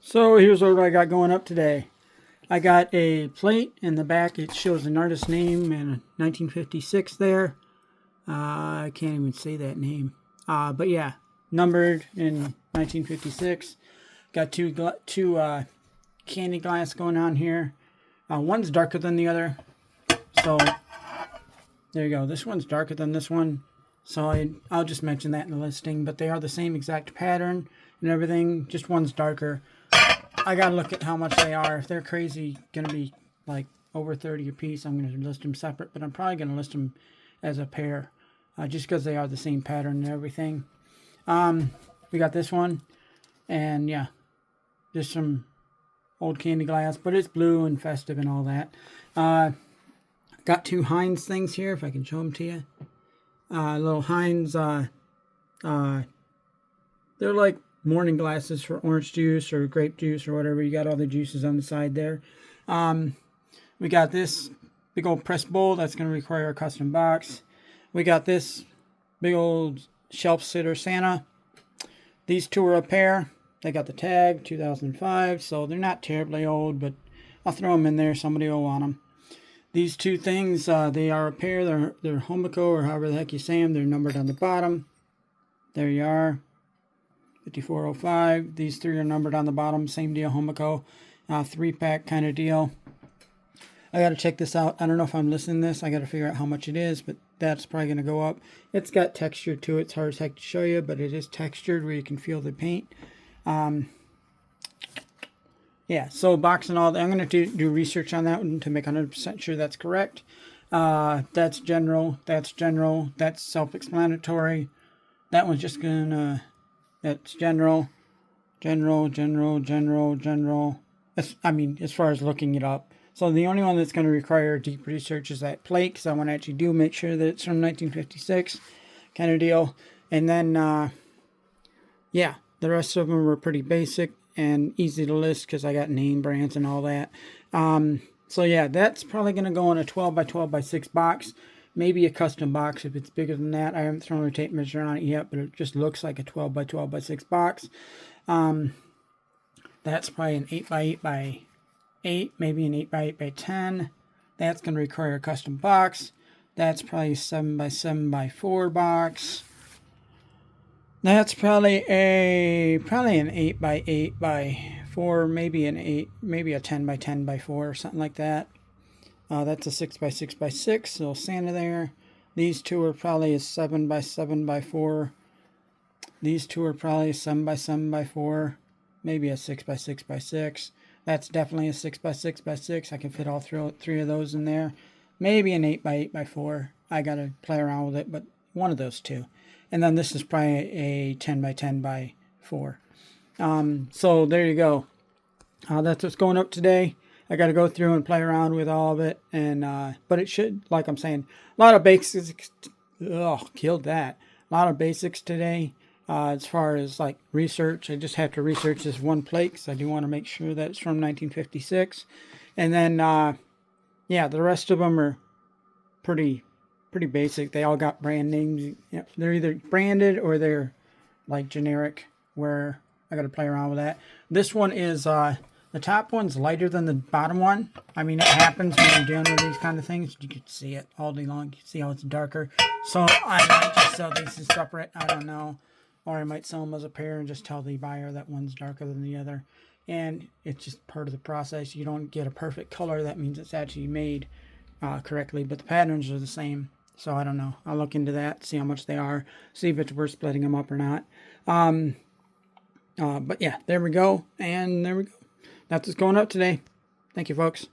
So here's what I got going up today. I got a plate in the back. It shows an artist's name in 1956 there. I can't even say that name. But yeah, numbered in 1956. Got two candy glass going on here. One's darker than the other. So there you go. This one's darker than this one. So I'll just mention that in the listing. But they are the same exact pattern and everything. Just one's darker. I gotta look at how much they are. If they're crazy, gonna be like over 30 a piece, I'm gonna list them separate, but I'm probably gonna list them as a pair, just because they are the same pattern and everything. We got this one, and yeah, just some old candy glass, but it's blue and festive and all that. Got two Heinz things here, if I can show them to you. Little Heinz, they're like morning glasses for orange juice or grape juice or whatever. You got all the juices on the side there. We got this big old press bowl that's going to require a custom box. We got this big old shelf sitter Santa. These two are a pair. They got the tag 2005, so they're not terribly old, but I'll throw them in there. Somebody will want them. These two things, they are a pair. They're Homico, or however the heck you say them. They're numbered on the bottom. There you are. 5405. These three are numbered on the bottom. Same deal, Homico. 3-pack kind of deal. I got to check this out. I don't know if I'm listing this. I got to figure out how much it is, but that's probably going to go up. It's got texture to it. It's hard as heck to show you, but it is textured where you can feel the paint. Yeah, so box and all that. I'm going to do research on that one to make 100% sure that's correct. That's general. That's general. That's self-explanatory. That one's just going to... That's general. As far as looking it up. So the only one that's going to require deep research is that plate, because I want to actually make sure that it's from 1956 kind of deal. And then, yeah, the rest of them are pretty basic and easy to list because I got name brands and all that. So yeah, that's probably going to go in a 12 by 12 by 6 box. Maybe a custom box if it's bigger than that. I haven't thrown a tape measure on it yet, but it just looks like a 12 by 12 by 6 box. That's probably an 8 by 8 by 8, maybe an 8 by 8 by 10. That's going to require a custom box. That's probably a 7 by 7 by 4 box. That's probably an 8 by 8 by 4, maybe a 10 by 10 by 4 or something like that. That's a 6 by 6 by 6, little Santa there. These two are probably a 7 by 7 by 4. These two are probably a 7 by 7 by 4, maybe a 6 by 6 by 6. That's definitely a 6 by 6 by 6. I can fit all three of those in there. Maybe an 8 by 8 by 4. I got to play around with it, but one of those two. And then this is probably a 10 by 10 by 4. So there you go. That's what's going up today. I got to go through and play around with all of it, and but it should, like I'm saying, a lot of basics. Killed that. A lot of basics today. As far as like research, I just have to research this one plate because I do want to make sure that it's from 1956, and then yeah, the rest of them are pretty basic. They all got brand names. Yeah, they're either branded or they're like generic. Where I got to play around with that. This one is the top one's lighter than the bottom one. I mean, it happens when you're dealing with these kind of things. You can see it all day long. You can see how it's darker. So I might just sell these as separate. I don't know. Or I might sell them as a pair and just tell the buyer that one's darker than the other. And it's just part of the process. You don't get a perfect color. That means it's actually made correctly. But the patterns are the same. So I don't know. I'll look into that, see how much they are, see if it's worth splitting them up or not. But yeah, there we go. And there we go. That's what's going up today. Thank you, folks.